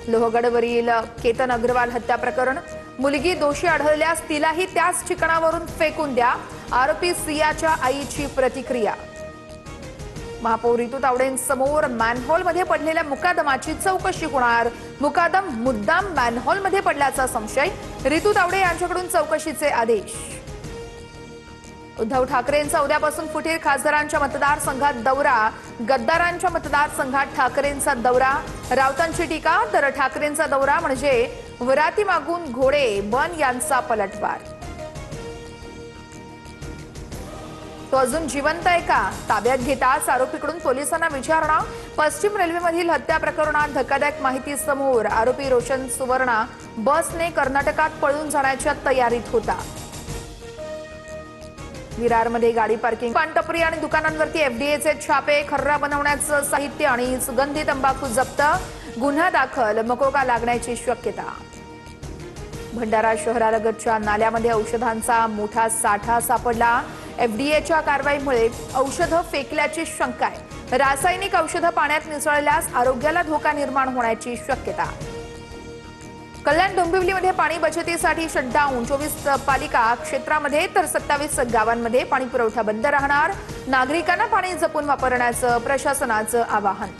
लोहगडवरील केतन अग्रवाल हत्या प्रकरण, मुलगी दोषी आढळल्यास तिलाही त्याच ठिकाणावरून फेकून द्या, आरोपी सियाच्या आईची प्रतिक्रिया। महापौर रितू तावडेंसमोर मॅनहोलमध्ये पडलेल्या मुकादमाची चौकशी होणार, मुकादम मुद्दाम मॅनहोलमध्ये पडल्याचा संशय, रितू तावडे यांच्याकडून चौकशीचे आदेश। उद्धव ठाकरेंचा उद्यापासून फुटीर खासदारांच्या मतदारसंघात दौरा, गद्दारांच्या मतदारसंघात ठाकरेंचा दौरा, राऊतांची टीका तर ठाकरेंचा दौरा म्हणजे वराती मागून घोडे बन यांचा पलटवार। तो अजून जिवंत आहे का, ताब्यात घेताच आरोपीकडून पोलिसांना विचारणा, पश्चिम रेल्वेमधील हत्या प्रकरणात धक्कादायक माहिती समोर, आरोपी रोशन सुवर्णा बसने कर्नाटकात पळून जाण्याच्या तयारीत होता। विरारमध्ये गाडी पार्किंग, पानटपरी आणि दुकानांवरती एफडीएचे छापे, खर्रा बनवण्याचं साहित्य आणि सुगंधी तंबाखू जप्त, गुन्हा दाखल, मकोका लागण्याची शक्यता। भंडारा शहरालगतच्या नाल्यामध्ये औषधांचा मोठा साठा सापडला, एफडीएच्या कारवाईमुळे औषधं फेकल्याची शंका आहे, रासायनिक औषधं पाण्यात मिसळल्यास आरोग्याला धोका निर्माण होण्याची शक्यता। कल्याण डोंबिवलीमध्ये पाणी बचतीसाठी शटडाऊन, 24 पालिका क्षेत्रामध्ये तर 27 गावांमध्ये पाणी पुरवठा बंद राहणार, नागरिकांना पाणी जपून वापरण्याचं प्रशासनाचं आवाहन।